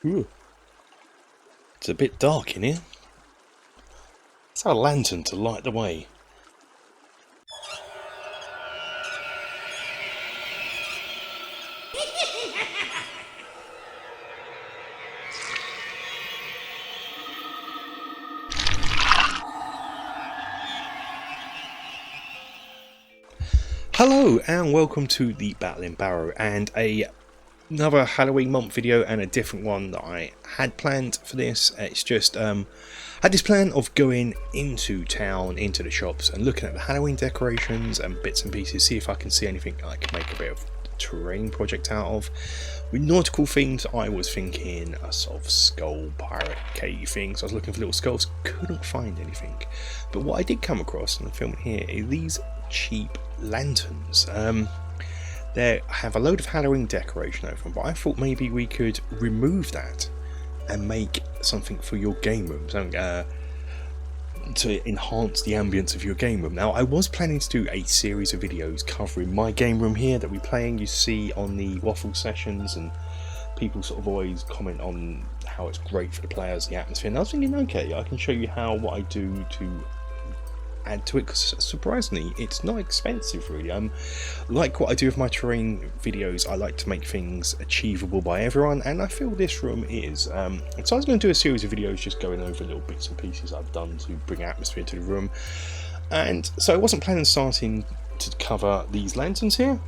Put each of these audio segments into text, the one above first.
Ooh. It's a bit dark in here. Let's have a lantern to light the way. Hello and welcome to the Battling Barrow and another Halloween month video and a different one that I had planned for this. It's just I had this plan of going into town, into the shops and looking at the Halloween decorations and bits and pieces, see if I can see anything I can make a bit of terrain project out of. With nautical themes, I was thinking a sort of skull pirate cave thing, so I was looking for little skulls, couldn't find anything. But what I did come across, and I'm filming here, is these cheap lanterns. They have a load of Halloween decoration over them, but I thought maybe we could remove that and make something for your game room, something to enhance the ambience of your game room. Now, I was planning to do a series of videos covering my game room here that we're playing. You see on the waffle sessions, and people sort of always comment on how it's great for the players, the atmosphere. And I was thinking, okay, I can show you what I do to add to it, because surprisingly it's not expensive really. Like what I do with my terrain videos, I like to make things achievable by everyone, and I feel this room is. So I was going to do a series of videos just going over little bits and pieces I've done to bring atmosphere to the room, and so I wasn't planning on starting to cover these lanterns here,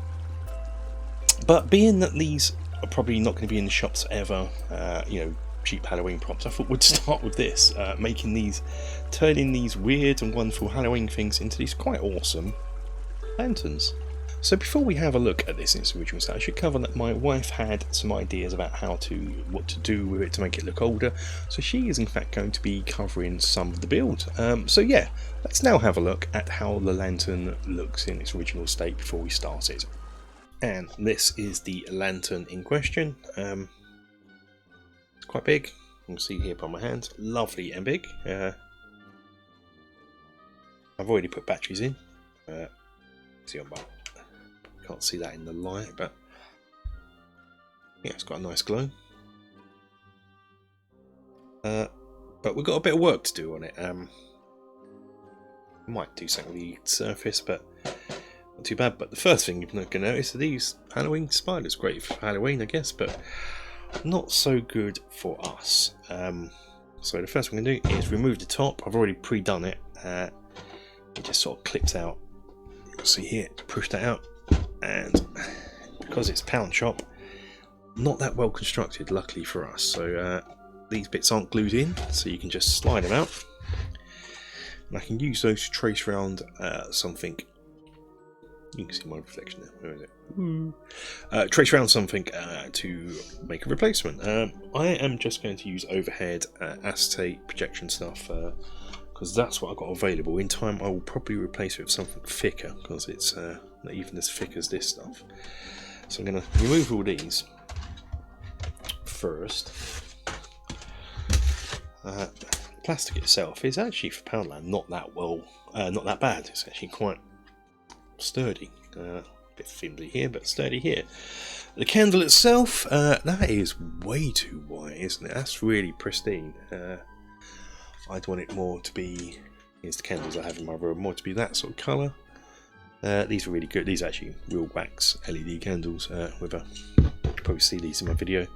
but being that these are probably not going to be in the shops ever, you know, cheap Halloween props, I thought we'd start with this, turning these weird and wonderful Halloween things into these quite awesome lanterns. So before we have a look at this in its original state, I should cover that my wife had some ideas about what to do with it to make it look older, so she is in fact going to be covering some of the build. So yeah, let's now have a look at how the lantern looks in its original state before we start it. And this is the lantern in question. It's quite big, you can see here by my hand, lovely and big. I've already put batteries in. See on my, can't see that in the light, but yeah, it's got a nice glow. But we've got a bit of work to do on it. Might do something with the surface, but not too bad. But the first thing you're going to notice are these Halloween spiders. Great for Halloween, I guess, but not so good for us. So the first thing I'm going to do is remove the top. I've already pre-done it. It just sort of clips out. You'll see here, push that out, and because it's pound shop, not that well constructed, luckily for us. So these bits aren't glued in, so you can just slide them out, and I can use those to trace around something. You can see my reflection there. Where is it? Trace around something to make a replacement. I am just going to use overhead acetate projection stuff, because that's what I've got available. In time I will probably replace it with something thicker, because it's not even as thick as this stuff. So I'm going to remove all these first. Plastic itself is actually, for Poundland, not that bad. It's actually quite sturdy, a bit thinly here, but sturdy here. The candle itself, that is way too white, isn't it? That's really pristine. I'd want it more to be, here's the candles I have in my room, more to be that sort of colour. These are really good. These are actually real wax LED candles with a, you can probably see these in my video.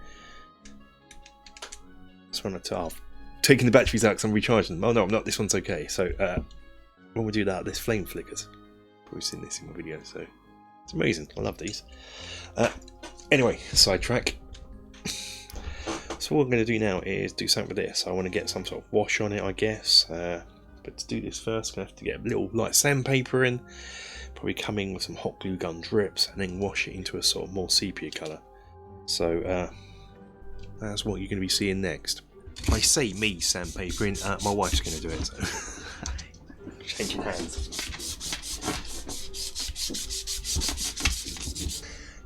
This one I've taken the batteries out because I'm recharging them. Oh no, I'm not, this one's okay. So when we do that, this flame flickers. Probably seen this in my video, so it's amazing. I love these. Anyway, sidetrack. So what I'm going to do now is do something with this. I want to get some sort of wash on it, I guess. But to do this first, I'm going to have to get a little light sandpaper in. Probably come in with some hot glue gun drips and then wash it into a sort of more sepia colour. So that's what you're going to be seeing next. I say me sandpapering, my wife's going to do it. So changing hands.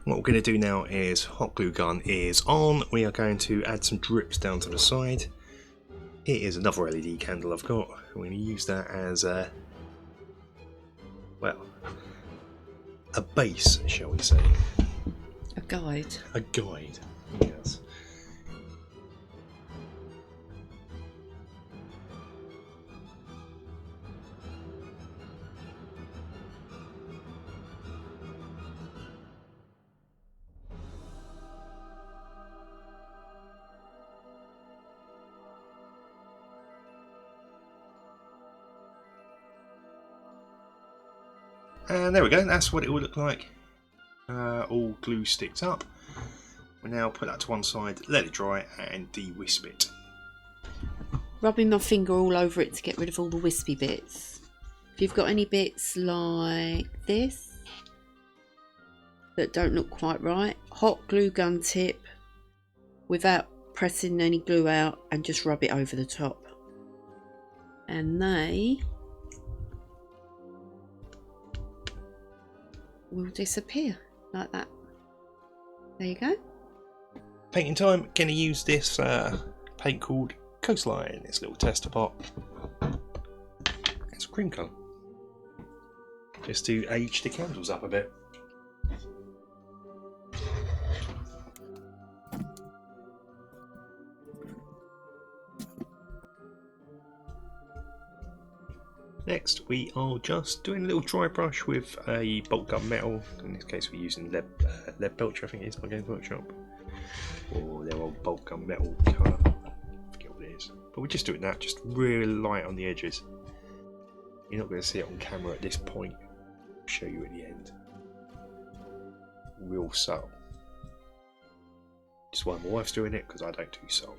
What we're going to do now is hot glue gun is on. We are going to add some drips down to the side. Here is another LED candle I've got. We're going to use that as a, well, a base, shall we say. A guide. A guide, yes. And there we go, that's what it will look like. All glue sticked up. We'll now put that to one side, let it dry and de-wisp it. Rubbing my finger all over it to get rid of all the wispy bits. If you've got any bits like this that don't look quite right, hot glue gun tip without pressing any glue out and just rub it over the top. And they will disappear like that. There you go. Painting time, gonna use this paint called Coastline, this little tester pot. It's cream colour. Just to age the candles up a bit. Next, we are just doing a little dry brush with a bolt gun metal. In this case, we're using lead belcher, I think it is, by Games Workshop. Or their old bolt gun metal colour. I forget what it is. But we're just doing that, just really light on the edges. You're not going to see it on camera at this point. I'll show you at the end. Real subtle. Just why my wife's doing it, because I don't do subtle.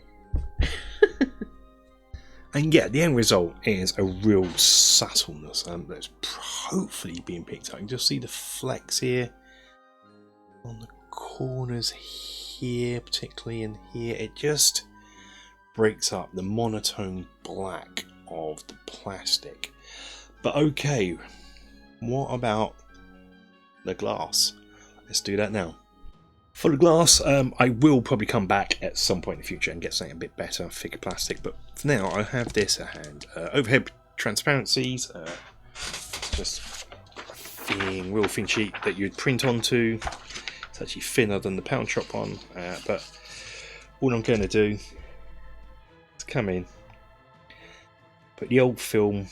And yeah, the end result is a real subtleness that's hopefully being picked up. You can just see the flecks here on the corners here, particularly in here. It just breaks up the monotone black of the plastic. But okay, what about the glass? Let's do that now. For the glass, I will probably come back at some point in the future and get something a bit better, thicker plastic, but for now I have this at hand. Overhead transparencies, just a thin, real thin sheet that you'd print onto. It's actually thinner than the pound shop one, but all I'm going to do is come in, put the old film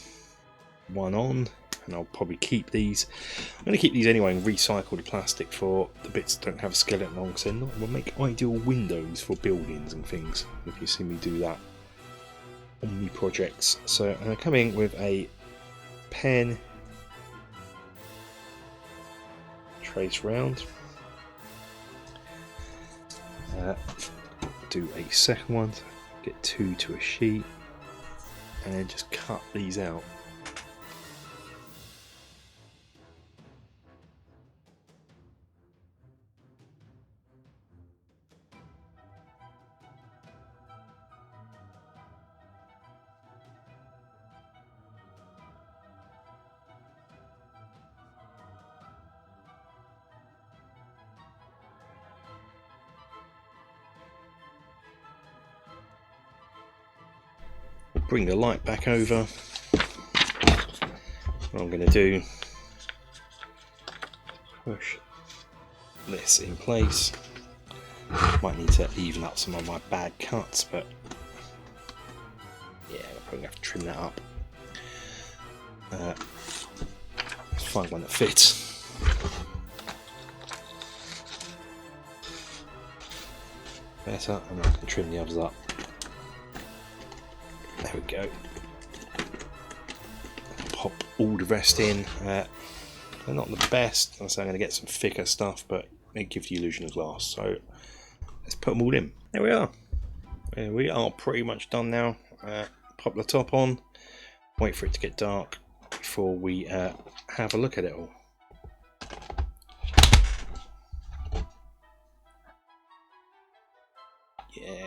one on, and I'll probably keep these. I'm going to keep these anyway and recycle the plastic for the bits that don't have a skeleton on, because they will make ideal windows for buildings and things, if you see me do that on my projects. So I'm going to come in with a pen, trace round, do a second one, get two to a sheet, and then just cut these out. Bring the light back over. What I'm going to do, push this in place. Might need to even up some of my bad cuts, but yeah, I'll probably have to trim that up. Let's find one that fits. Better, and I can trim the others up. There we go. Pop all the rest in. They're not the best, so I'm going to get some thicker stuff, but it gives the illusion of glass. So let's put them all in. There we are. We are pretty much done now. Pop the top on, wait for it to get dark before we have a look at it all. Yeah.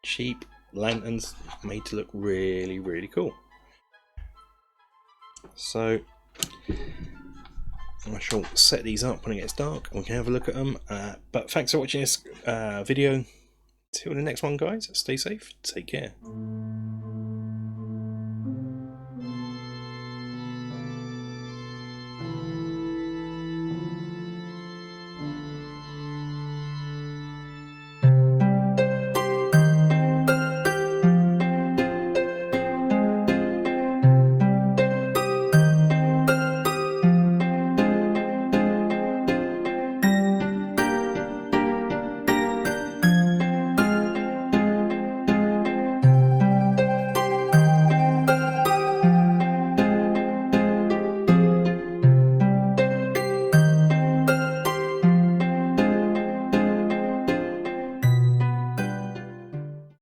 Cheap lanterns made to look really, really cool. So I shall set these up when it gets dark and we can have a look at them. But thanks for watching this video. Till the next one, guys. Stay safe. Take care.